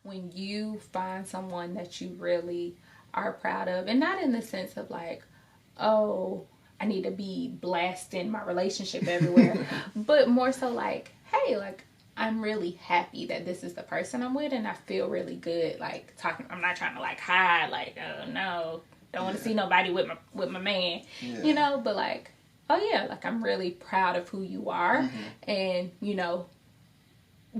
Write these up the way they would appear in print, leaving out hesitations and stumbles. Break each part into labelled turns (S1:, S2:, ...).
S1: when you find someone that you really are proud of, and not in the sense of like, oh, I need to be blasting my relationship everywhere, but more so like, hey, like, I'm really happy that this is the person I'm with, and I feel really good. Like talking, I'm not trying to like hide, like, oh no, don't want to see nobody with my man, you know. But like, oh yeah, like I'm really proud of who you are, and you know,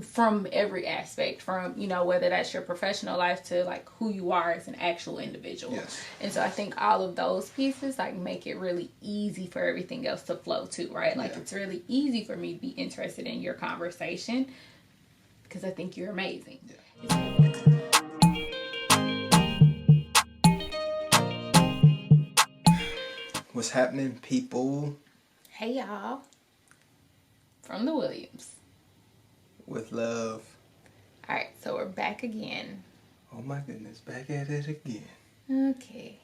S1: from every aspect, from you know, whether that's your professional life to like who you are as an actual individual.
S2: Yes.
S1: And so I think all of those pieces like make it really easy for everything else to flow too, right? Like it's really easy for me to be interested in your conversation because I think you're amazing.
S2: What's happening, people?
S1: Hey y'all, from the Williams.
S2: With love.
S1: All right, so we're back again.
S2: Oh my goodness, back at it again.
S1: Okay,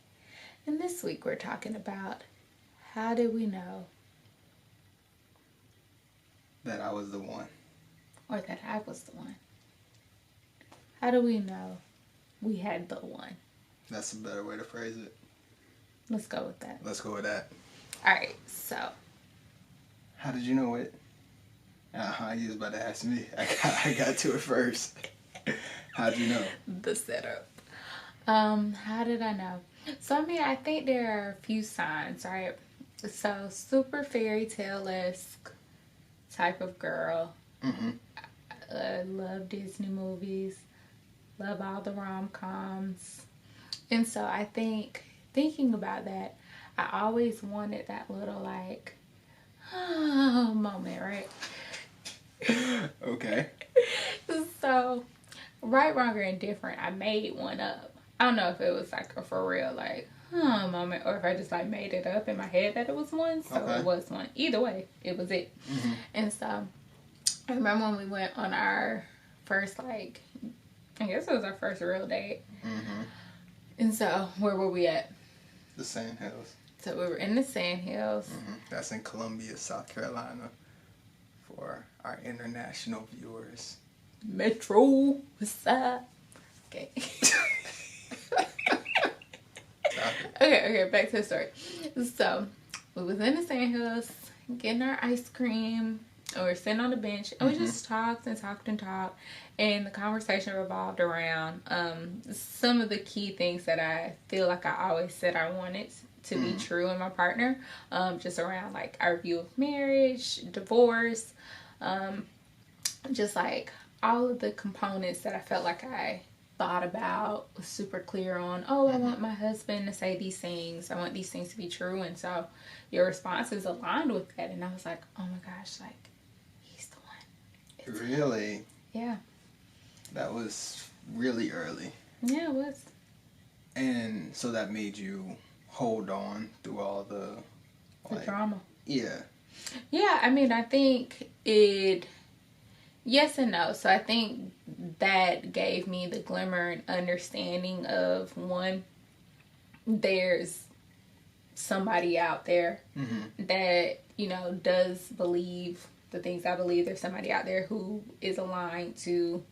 S1: and this week we're talking about how did we know
S2: that I was the one,
S1: or that I was the one. How do we know we had the one?
S2: That's a better way to phrase it.
S1: Let's go with that.
S2: Let's go with that.
S1: All right, so.
S2: How did you know it? You was about to ask me. I got to it first. How'd you know?
S1: The setup. How did I know? So, I mean, I think there are a few signs, right? So, super fairy tale-esque type of girl. I love Disney movies. Love all the rom-coms. And so, I think, thinking about that, I always wanted that little, like, moment, right?
S2: Okay.
S1: So, right, wrong, or indifferent, I made one up. I don't know if it was like a for real, like, moment, or if I just like made it up in my head that it was one. So it was one. Either way, it was it. And so, I remember when we went on our first, like, I guess it was our first real date. And so, where were we at?
S2: The Sand Hills.
S1: So we were in the Sand Hills.
S2: That's in Columbia, South Carolina, for our international viewers.
S1: Metro, what's up? Okay. Okay, back to the story. So, we was in the Sand Hills, getting our ice cream, and we were sitting on the bench, and we just talked and talked and talked, and the conversation revolved around some of the key things that I feel like I always said I wanted to be true in my partner, just around like our view of marriage, divorce, just like all of the components that I felt like I thought about, was super clear on. I want my husband to say these things, I want these things to be true. And so your responses aligned with that, and I was like, oh my gosh, like, he's the one.
S2: Really?
S1: Yeah.
S2: That was really early.
S1: Yeah, it was.
S2: And so that made you hold on through all the
S1: drama.
S2: Yeah.
S1: Yeah, I mean, I think it, yes and no. So I think that gave me the glimmer and understanding of, one, there's somebody out there that, you know, does believe the things I believe. There's somebody out there who is aligned to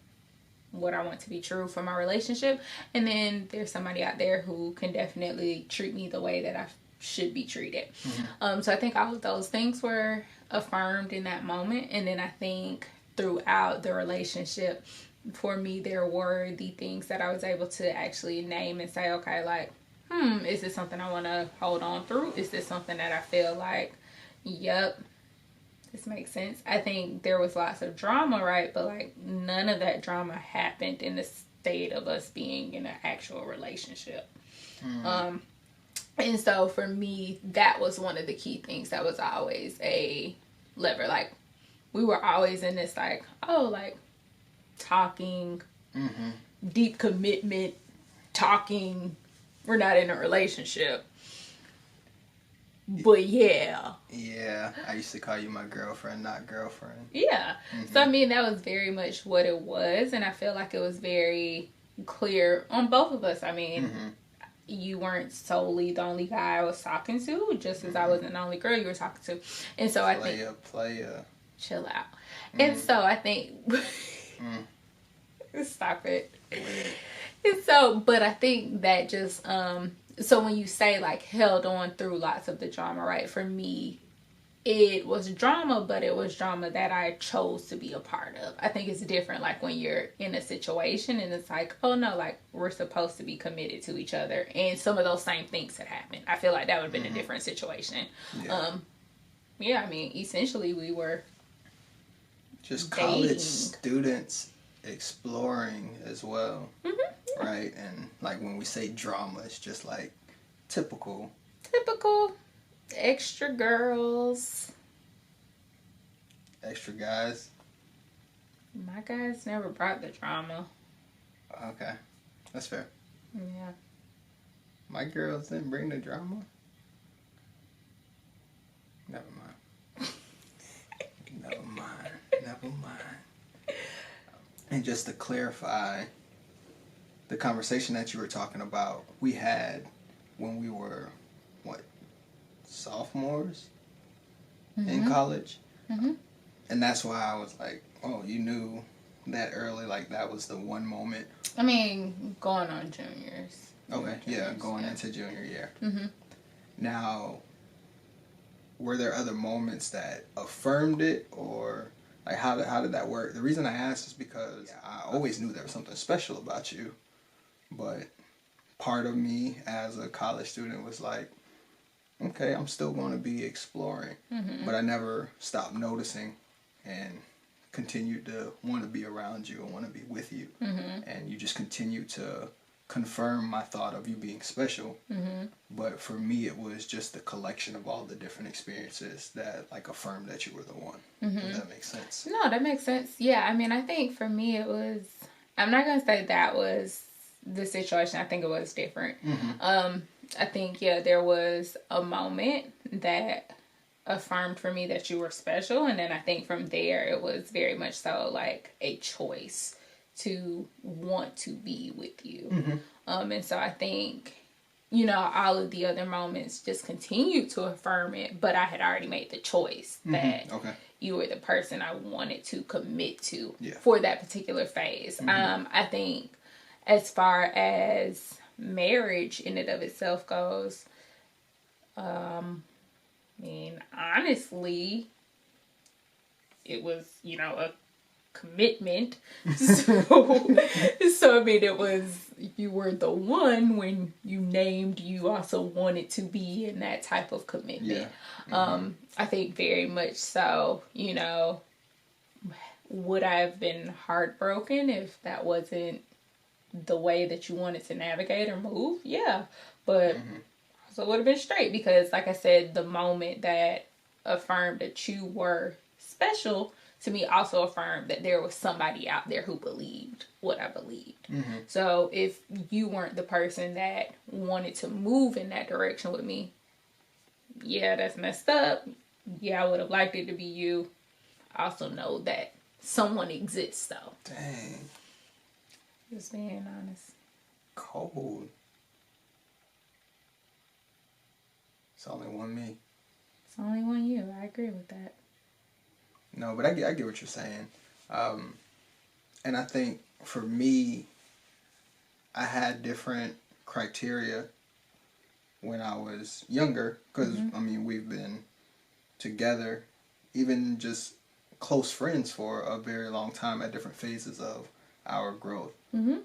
S1: what I want to be true for my relationship. And then there's somebody out there who can definitely treat me the way that I should be treated. So I think all of those things were affirmed in that moment. And then I think throughout the relationship, for me, there were the things that I was able to actually name and say, okay, like, is this something I want to hold on through? Is this something that I feel like, yep, this makes sense? I think there was lots of drama, right? But like none of that drama happened in the state of us being in an actual relationship. And so for me, that was one of the key things that was always a lever. Like, we were always in this like, like talking, deep commitment, talking. We're not in a relationship. But yeah.
S2: Yeah, I used to call you my girlfriend, not girlfriend.
S1: Yeah. So, I mean, that was very much what it was. And I feel like it was very clear on both of us. I mean, you weren't solely the only guy I was talking to, just as I wasn't the only girl you were talking to. And so I think...
S2: Playa.
S1: Chill out. And so I think... Stop it. And so, but I think that just, so when you say like held on through lots of the drama, right? For me, it was drama, but it was drama that I chose to be a part of. I think it's different, like when you're in a situation and it's like, oh no, like we're supposed to be committed to each other, and some of those same things had happened. I feel like that would have been a different situation. Yeah, I mean, essentially we were
S2: just
S1: dating.
S2: college students exploring as well, right? And like when we say drama, it's just like typical
S1: extra girls.
S2: Extra guys.
S1: My guys never brought the drama.
S2: Okay, that's fair.
S1: Yeah.
S2: My girls didn't bring the drama. Never mind. Never mind. And just to clarify, the conversation that you were talking about, we had when we were, sophomores in college? And that's why I was like, oh, you knew that early, like that was the one moment.
S1: I mean, going on juniors.
S2: Okay, going into junior year. Now, were there other moments that affirmed it, or like how did that work? The reason I asked is because I always knew there was something special about you, but part of me as a college student was like, okay, I'm still going to be exploring, but I never stopped noticing and continued to want to be around you and want to be with you, and you just continue to confirm my thought of you being special. But for me, it was just the collection of all the different experiences that like affirmed that you were the one. Does that make sense?
S1: No, that makes sense. Yeah, I mean, I think for me it was, I'm not gonna say that was the situation. I think it was different. I think there was a moment that affirmed for me that you were special, and then I think from there it was very much so like a choice to want to be with you. And so I think, all of the other moments just continued to affirm it, but I had already made the choice that you were the person I wanted to commit to for that particular phase. I think as far as marriage in and of itself goes, I mean, honestly, it was, a commitment. So I mean, it was, you were the one when you named, you also wanted to be in that type of commitment. I think very much so, would I have been heartbroken if that wasn't the way that you wanted to navigate or move? Yeah, but also would have been straight, because like I said, the moment that affirmed that you were special to me also affirmed that there was somebody out there who believed what I believed. So if you weren't the person that wanted to move in that direction with me, yeah, that's messed up. Yeah, I would have liked it to be you. I also know that someone exists, though.
S2: Dang.
S1: Just being honest.
S2: Cold. It's only one me.
S1: It's only one you. I agree with that.
S2: No, but I get what you're saying. And I think for me, I had different criteria when I was younger, because, I mean, we've been together, even just close friends for a very long time at different phases of our growth,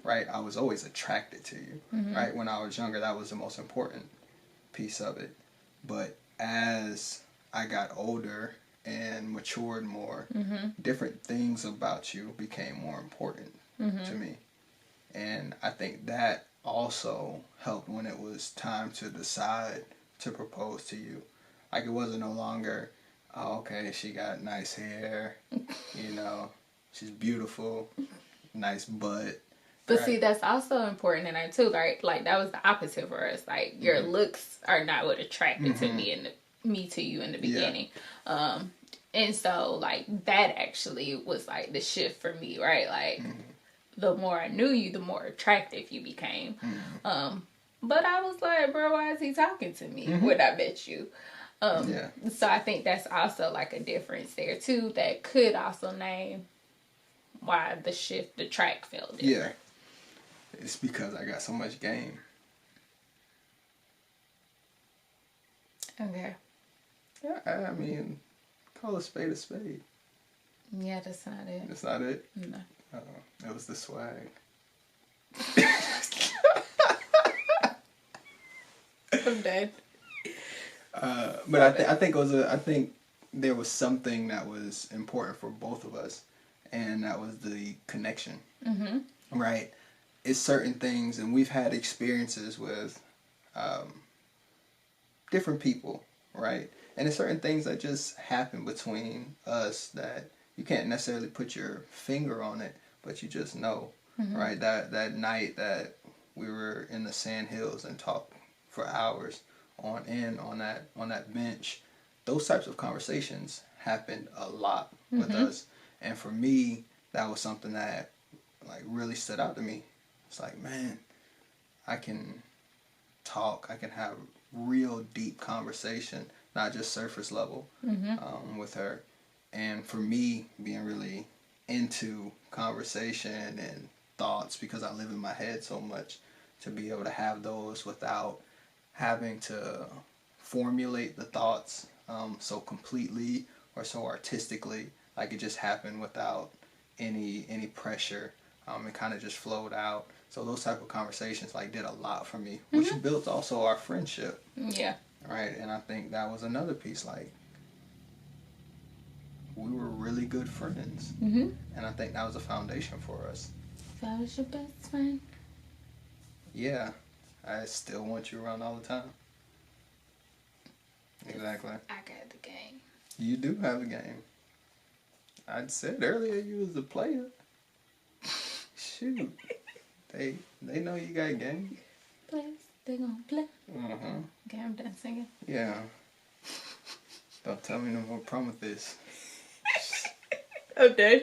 S2: right? I was always attracted to you, right? When I was younger, that was the most important piece of it. But as I got older and matured more, different things about you became more important to me. And I think that also helped when it was time to decide to propose to you. Like, it wasn't no longer, oh, okay, she got nice hair, she's beautiful, nice butt.
S1: But see, that's also important in that too, right? Like, that was the opposite for us. Like, your looks are not what attracted to me to you in the beginning. And so, like, that actually was, like, the shift for me, right? Like, the more I knew you, the more attractive you became. But I was like, bro, why is he talking to me when I met you? So I think that's also, like, a difference there, too, that could also name why the track felt different.
S2: Yeah. It's because I got so much game.
S1: Okay.
S2: Yeah, I mean, call a spade a spade.
S1: Yeah, that's not it.
S2: That's not it?
S1: No.
S2: That was the swag.
S1: I'm dead.
S2: But I think there was something that was important for both of us, and that was the connection.
S1: Mm-hmm.
S2: Right? It's certain things, and we've had experiences with different people, right? And it's certain things that just happen between us that you can't necessarily put your finger on it, but you just know, right? That night that we were in the sand hills and talked for hours on that bench, those types of conversations happened a lot with us. And for me, that was something that like really stood out to me. It's like, man, I can talk, I can have real deep conversation, not just surface level, with her. And for me, being really into conversation and thoughts, because I live in my head so much, to be able to have those without having to formulate the thoughts so completely or so artistically, like it just happened without any pressure. It kind of just flowed out. So those type of conversations like did a lot for me, which built also our friendship.
S1: Yeah.
S2: Right, and I think that was another piece. Like we were really good friends, and I think that was a foundation for us.
S1: If I was your best friend.
S2: Yeah, I still want you around all the time. Exactly.
S1: I got the game.
S2: You do have a game. I said earlier you was a player. Shoot. They know you got a game.
S1: Players, they gonna play. Okay, I'm done singing.
S2: Yeah. Don't tell me no more promises.
S1: I'm done.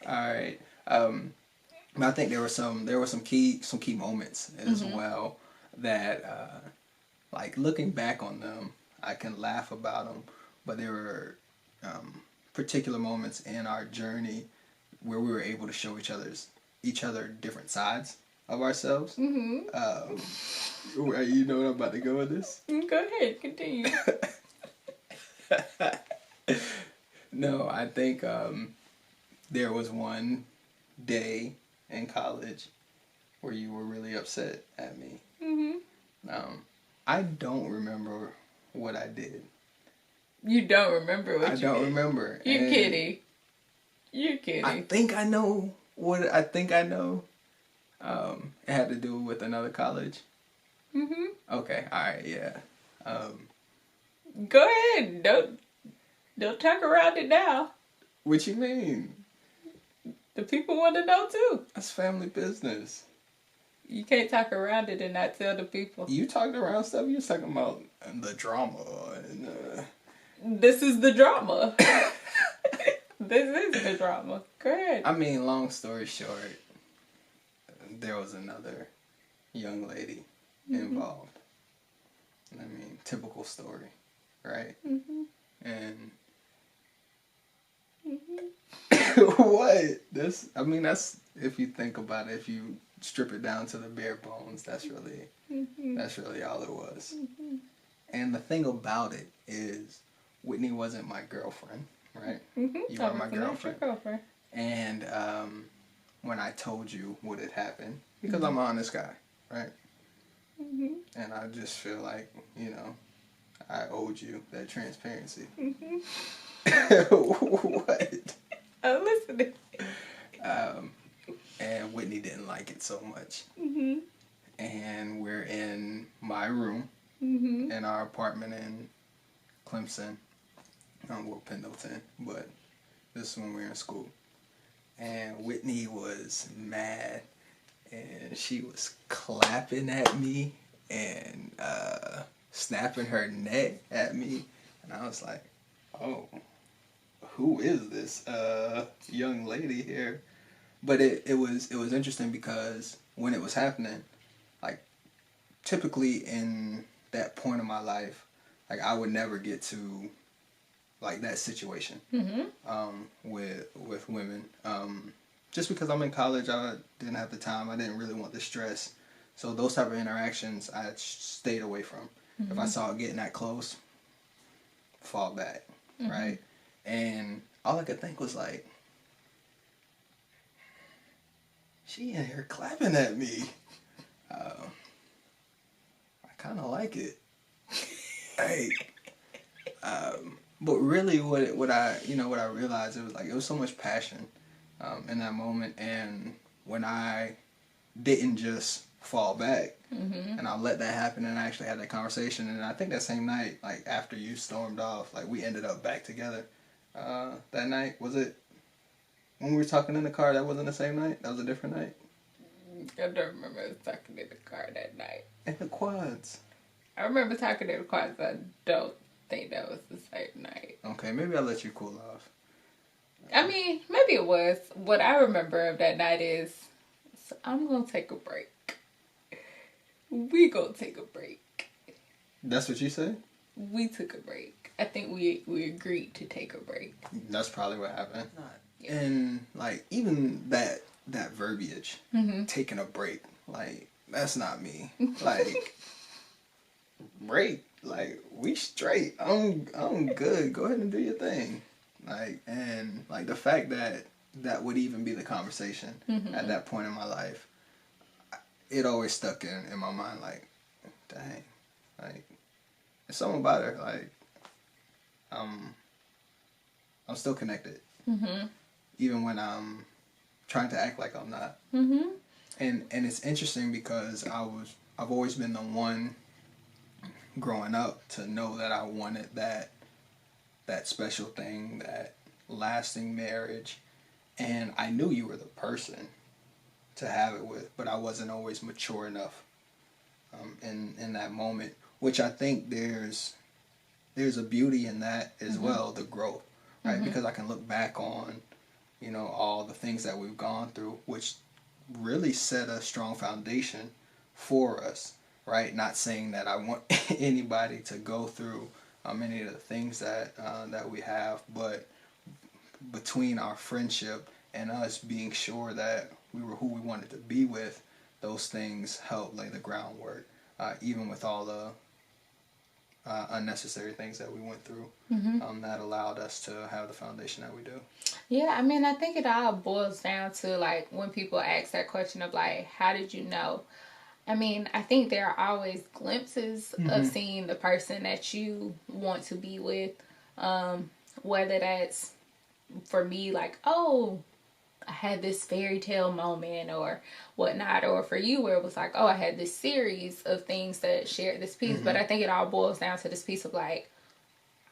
S2: Alright. But I think there were some key moments as well that like looking back on them, I can laugh about them, but there were particular moments in our journey where we were able to show each other different sides of ourselves. You know what I'm about to go with this?
S1: Go ahead, continue.
S2: No, I think there was one day in college where you were really upset at me. I don't remember what I did.
S1: You don't remember what
S2: I don't remember.
S1: You're kidding. You're kidding.
S2: I think I know what I think I know. It had to do with another college. Okay, alright, yeah.
S1: Go ahead. Don't talk around it now.
S2: What you mean?
S1: The people want to know too.
S2: That's family business.
S1: You can't talk around it and not tell the people.
S2: You talked around stuff. You was talking about the drama and.
S1: This is the drama. This is the drama. Go ahead.
S2: I mean, long story short, there was another young lady involved. I mean, typical story, right? And what? That's if you think about it, if you strip it down to the bare bones, that's really all it was. And the thing about it is, Whitney wasn't my girlfriend, right? You are my girlfriend. And when I told you what had happened, because I'm an honest guy, right? And I just feel like, I owed you that transparency. What?
S1: I'm listening.
S2: And Whitney didn't like it so much. And we're in my room in our apartment in Clemson. Pendleton, but this is when we were in school. And Whitney was mad, and she was clapping at me and snapping her neck at me. And I was like, oh, who is this young lady here? But it was interesting because when it was happening, like typically in that point of my life, like I would never get to like that situation
S1: Mm-hmm.
S2: with women. Just because I'm in college, I didn't have the time. I didn't really want the stress. So those type of interactions, I stayed away from. If I
S1: Mm-hmm.
S2: saw it getting that close, fall back,
S1: Mm-hmm.
S2: right? And all I could think was like, she in here clapping at me. I kind of like it. Hey, but really, what I realized, it was like it was so much passion in that moment, and when I didn't just fall back,
S1: Mm-hmm.
S2: and I let that happen, and I actually had that conversation, and I think that same night, like after you stormed off, like we ended up back together. That night, was it when we were talking in the car? That wasn't the same night. That was a different night.
S1: I don't remember us talking in the car that night.
S2: In the quads.
S1: I remember talking in the car, so I don't think that was the same night.
S2: Okay, maybe I'll let you cool off.
S1: I mean, maybe it was. What I remember of that night is, so I'm gonna take a break. We gonna take a break.
S2: That's what you said?
S1: We took a break. I think we agreed to take a break.
S2: That's probably what happened.
S1: Yeah.
S2: And like even that verbiage,
S1: Mm-hmm.
S2: taking a break, like that's not me. Like break, like we straight. I'm good. Go ahead and do your thing. Like, and like the fact that that would even be the conversation
S1: Mm-hmm.
S2: at that point in my life, it always stuck in my mind. Like, dang, like there's something about her. Like, I'm still connected,
S1: Mm-hmm.
S2: even when I'm trying to act like I'm not.
S1: Mm-hmm.
S2: And it's interesting because I've always been the one growing up to know that I wanted that special thing, that lasting marriage, and I knew you were the person to have it with, but I wasn't always mature enough in that moment, which I think there's a beauty in that as
S1: Mm-hmm.
S2: well, the growth, right?
S1: Mm-hmm.
S2: Because I can look back on, all the things that we've gone through, which really set a strong foundation for us, right? Not saying that I want anybody to go through any of the things that we have, but between our friendship and us being sure that we were who we wanted to be with, those things help lay the groundwork, even with all the unnecessary things that we went through,
S1: Mm-hmm.
S2: that allowed us to have the foundation that we do.
S1: Yeah, I mean, I think it all boils down to like when people ask that question of like, how did you know? I mean, I think there are always glimpses of seeing the person that you want to be with. Whether that's for me, like, oh, I had this fairy tale moment or whatnot, or for you where it was like, oh, I had this series of things that shared this piece. But I think it all boils down to this piece of like,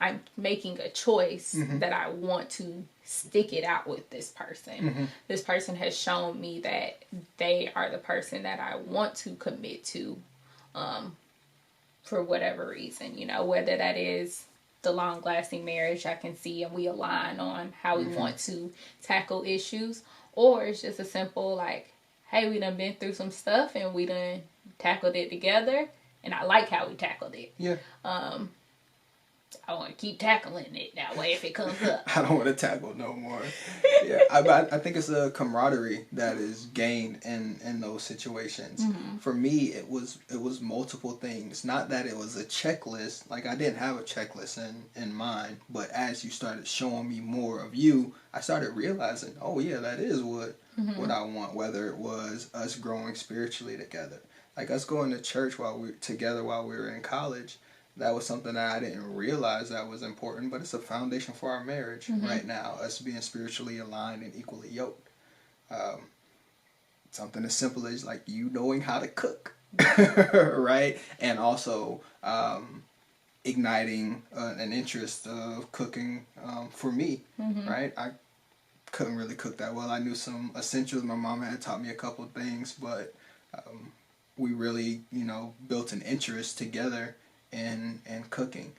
S1: I'm making a choice that I want to stick it out with this person. This person has shown me that they are the person that I want to commit to, for whatever reason, whether that is the long lasting marriage I can see and we align on how we want to tackle issues, or it's just a simple like, hey, we done been through some stuff and we done tackled it together and I like how we tackled it.
S2: Yeah.
S1: I want to keep tackling it that way if it comes up.
S2: I don't want to tackle no more. Yeah, I think it's a camaraderie that is gained in those situations. For me, it was multiple things. Not that it was a checklist. Like I didn't have a checklist in mind, but as you started showing me more of you, I started realizing, oh yeah, that is what I want. Whether it was us growing spiritually together, like us going to church while we were in college. That was something that I didn't realize that was important, but it's a foundation for our marriage right now, us being spiritually aligned and equally yoked. Something as simple as like you knowing how to cook, right? And also igniting an interest of cooking for me, right? I couldn't really cook that well. I knew some essentials. My mom had taught me a couple of things, but we really, built an interest together in cooking.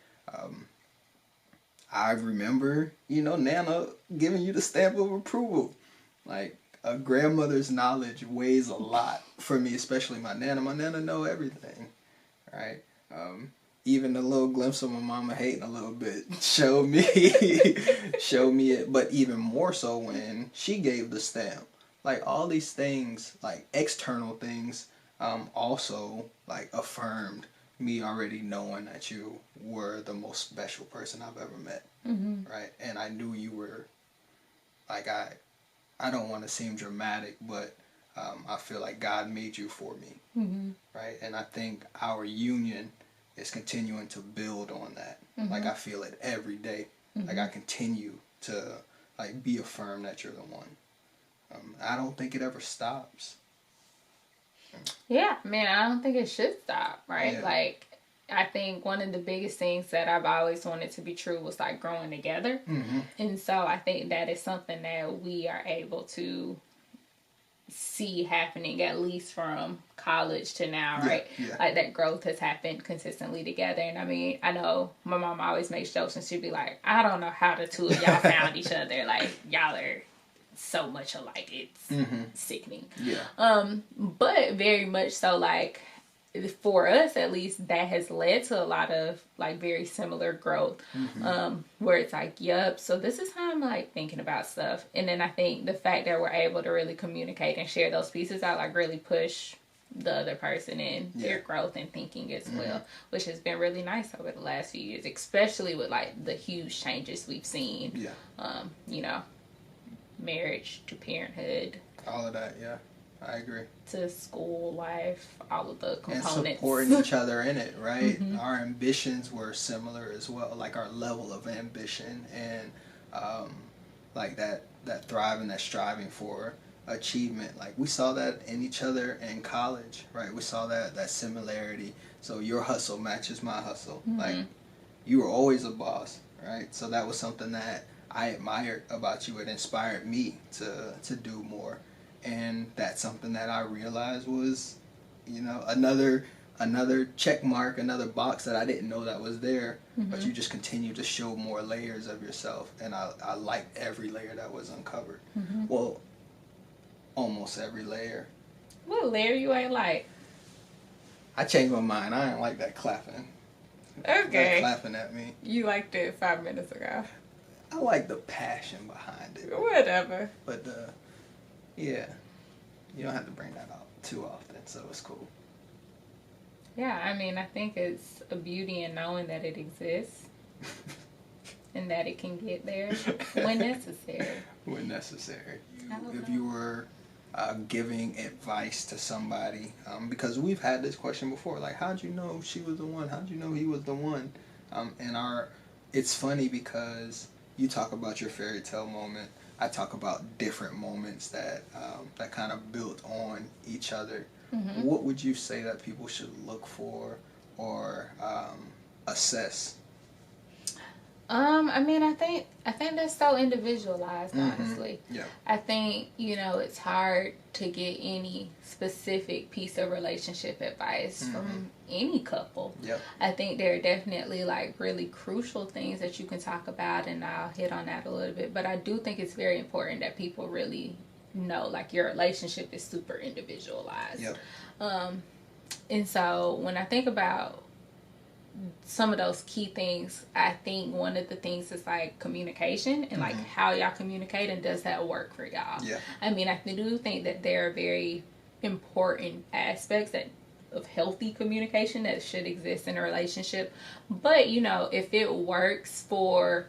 S2: I remember, Nana giving you the stamp of approval. Like a grandmother's knowledge weighs a lot for me, especially my Nana. My Nana know everything, right? even a little glimpse of my mama hating a little bit showed me showed me it. But even more so when she gave the stamp. Like all these things, like external things, also like affirmed me already knowing that you were the most special person I've ever met. Right? And I knew you were like I don't want to seem dramatic, but I feel like God made you for me. Right? And I think our union is continuing to build on that. Like I feel it every day. Like I continue to like be affirmed that you're the one. I don't think it ever stops.
S1: Yeah, man, I don't think it should stop, right?
S2: Yeah.
S1: Like, I think one of the biggest things that I've always wanted to be true was like growing together. And so I think that is something that we are able to see happening at least from college to now, right?
S2: Yeah.
S1: Like that growth has happened consistently together. And I mean, I know my mom always makes jokes and she'd be like, I don't know how the two of y'all found each other. Like, y'all are so much alike. It's sickening.
S2: Yeah.
S1: But very much so, like, for us at least, that has led to a lot of like very similar growth, where it's like, yup, so this is how I'm like thinking about stuff. And then I think the fact that we're able to really communicate and share those pieces out like really push the other person in their growth and thinking as well, which has been really nice over the last few years, especially with like the huge changes we've seen. You know, marriage to parenthood,
S2: all of that. Yeah, I agree.
S1: To school life, all of the components.
S2: And supporting each other in it, right? Our ambitions were similar as well, like our level of ambition and like that thriving, that striving for achievement. Like we saw that in each other in college, right? We saw that similarity. So your hustle matches my hustle. Like you were always a boss, right? So that was something that I admired about you. It inspired me to do more. And that's something that I realized was, you know, another check mark, another box that I didn't know that was there. But you just continue to show more layers of yourself. And I liked every layer that was uncovered. Well, almost every layer.
S1: What layer you ain't like?
S2: I changed my mind. I ain't like that clapping.
S1: Okay.
S2: That clapping at me.
S1: You liked it 5 minutes ago.
S2: I like the passion behind it.
S1: Whatever.
S2: But yeah, you don't have to bring that out too often, so it's cool.
S1: Yeah, I mean, I think it's a beauty in knowing that it exists and that it can get there when necessary.
S2: When necessary. If you were giving advice to somebody, because we've had this question before, like, how'd you know she was the one? How'd you know he was the one? It's funny because you talk about your fairy tale moment. I talk about different moments that kind of built on each other. What would you say that people should look for or assess?
S1: I mean, I think that's so individualized, honestly.
S2: Yeah.
S1: I think, you know, it's hard to get any specific piece of relationship advice from any couple.
S2: Yep.
S1: I think there are definitely like really crucial things that you can talk about, and I'll hit on that a little bit. But I do think it's very important that people really know, like, your relationship is super individualized.
S2: Yep.
S1: And so when I think about some of those key things, I think one of the things is like communication and like how y'all communicate, and does that work for y'all?
S2: Yeah.
S1: I mean, I do think that there are very important aspects of healthy communication that should exist in a relationship. But, you know, if it works for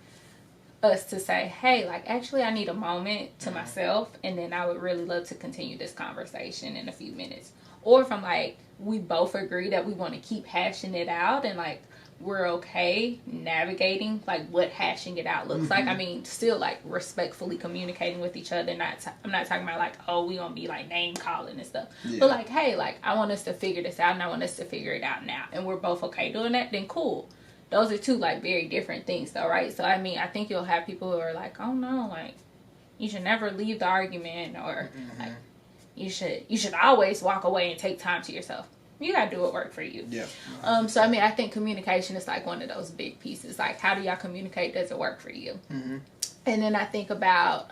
S1: us to say, hey, like, actually I need a moment to myself, and then I would really love to continue this conversation in a few minutes. Or if I'm like, we both agree that we want to keep hashing it out, and like we're okay navigating like what hashing it out looks like. I mean, still like respectfully communicating with each other. I'm not talking about like, oh, we gonna be like name calling and stuff. Yeah. But like, hey, like I want us to figure this out, and I want us to figure it out now, and we're both okay doing that. Then cool. Those are two like very different things, though, right? So I mean, I think you'll have people who are like, oh no, like you should never leave the argument, or like you should always walk away and take time to yourself. You gotta do what work for you.
S2: Yeah.
S1: So I mean, I think communication is like one of those big pieces. Like, how do y'all communicate? Does it work for you? And then I think about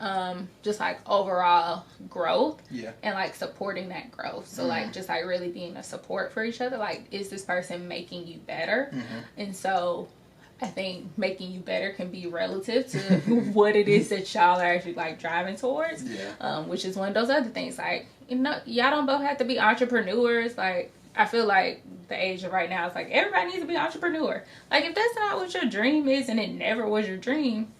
S1: just like overall growth,
S2: Yeah.
S1: and like supporting that growth. So like just like really being a support for each other. Like, is this person making you better? And so I think making you better can be relative to what it is that y'all are actually like driving towards.
S2: Yeah.
S1: Which is one of those other things. Like, you know, y'all don't both have to be entrepreneurs. Like, I feel like the age of right now is like everybody needs to be an entrepreneur. Like, if that's not what your dream is and it never was your dream,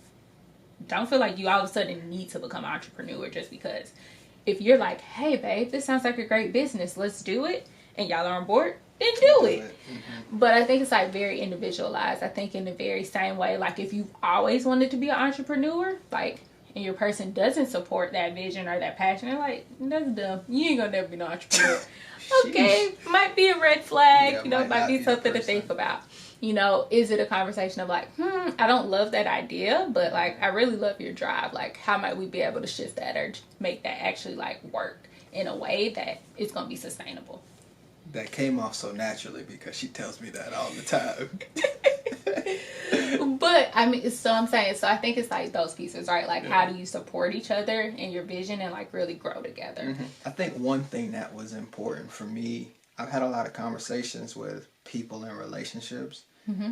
S1: don't feel like you all of a sudden need to become an entrepreneur just because. If you're like, hey babe, this sounds like a great business, let's do it, and y'all are on board, then do it. But I think it's like very individualized. I think in the very same way, like if you've always wanted to be an entrepreneur, like, and your person doesn't support that vision or that passion, they're like, that's dumb, you ain't gonna never be an entrepreneur. Okay, might be a red flag. Yeah, you know, might be something to think about. You know, is it a conversation of like, I don't love that idea, but like, I really love your drive. Like, how might we be able to shift that or make that actually like work in a way that it's going to be sustainable?
S2: That came off so naturally because she tells me that all the time.
S1: But I mean, so I'm saying, so I think it's like those pieces, right? Like, how do you support each other in your vision and like really grow together?
S2: I think one thing that was important for me, I've had a lot of conversations with people in relationships,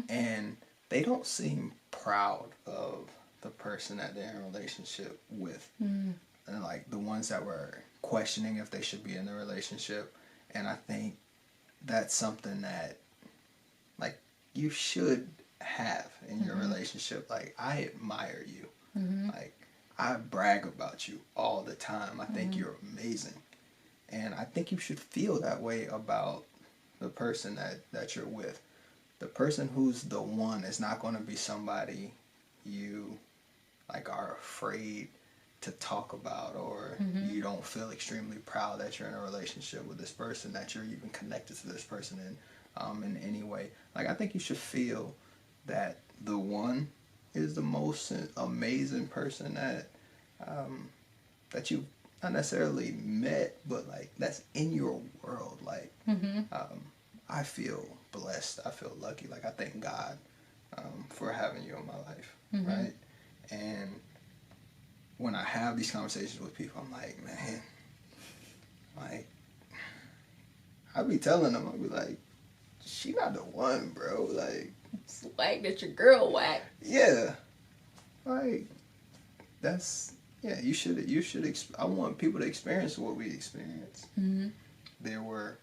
S2: and they don't seem proud of the person that they're in a relationship with. And like the ones that were questioning if they should be in the relationship. And I think that's something that like you should have in your relationship. Like, I admire you. Like, I brag about you all the time. I think you're amazing. And I think you should feel that way about the person that you're with. The person who's the one is not going to be somebody you like are afraid to talk about, or you don't feel extremely proud that you're in a relationship with this person, that you're even connected to this person in any way. Like, I think you should feel that the one is the most amazing person that you not necessarily met, but like that's in your world. Like, I feel blessed. I feel lucky. Like, I thank God for having you in my life, right? And when I have these conversations with people, I'm like, man, like, I be telling them, I'll be like, she not the one, bro. Like,
S1: it's like that your girl whack.
S2: Yeah, like that's you should. I want people to experience what we experienced. There were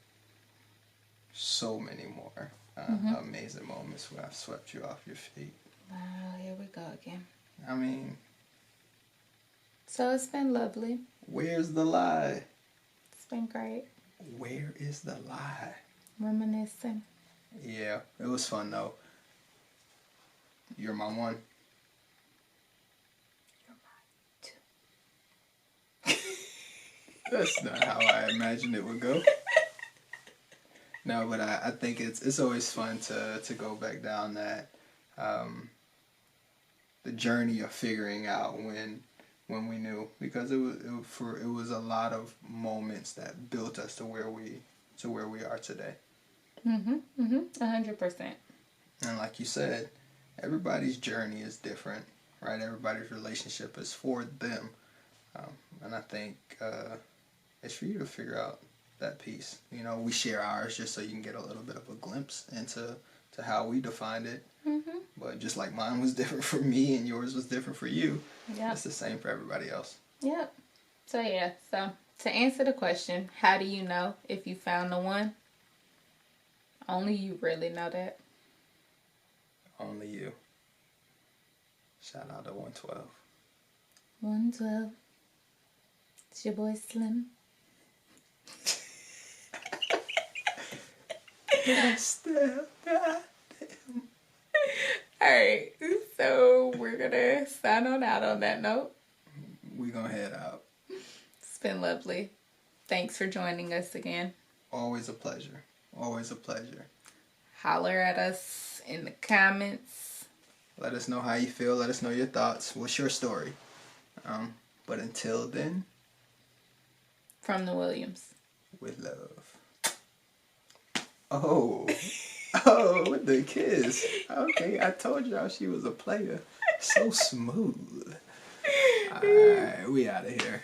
S2: so many more amazing moments where I've swept you off your feet.
S1: Wow, here we go again.
S2: I mean,
S1: so it's been lovely.
S2: Where's the lie?
S1: It's been great.
S2: Where is the lie?
S1: Reminiscing.
S2: Yeah, it was fun though. You're my one. You're my two. That's not how I imagined it would go. No, but I think it's always fun to go back down that the journey of figuring out when we knew, because it was a lot of moments that built us to where we are today.
S1: 100%.
S2: And like you said, everybody's journey is different, right? Everybody's relationship is for them, and I think it's for you to figure out that piece. You know, we share ours just so you can get a little bit of a glimpse into how we defined it. But just like mine was different for me and yours was different for you, it's the same for everybody else.
S1: Yep. So to answer the question, how do you know if you found the one? Only you really know that.
S2: Only you. Shout out to 112.
S1: 112. It's your boy Slim. Alright, so we're gonna sign on out on that note.
S2: We're gonna head out.
S1: It's been lovely. Thanks for joining us again.
S2: Always a pleasure. Always a pleasure.
S1: Holler at us in the comments.
S2: Let us know how you feel. Let us know your thoughts. What's your story? But until then,
S1: from the Williams.
S2: With love. Oh, with the kiss. Okay, I told y'all she was a player. So smooth. Alright, we out of here.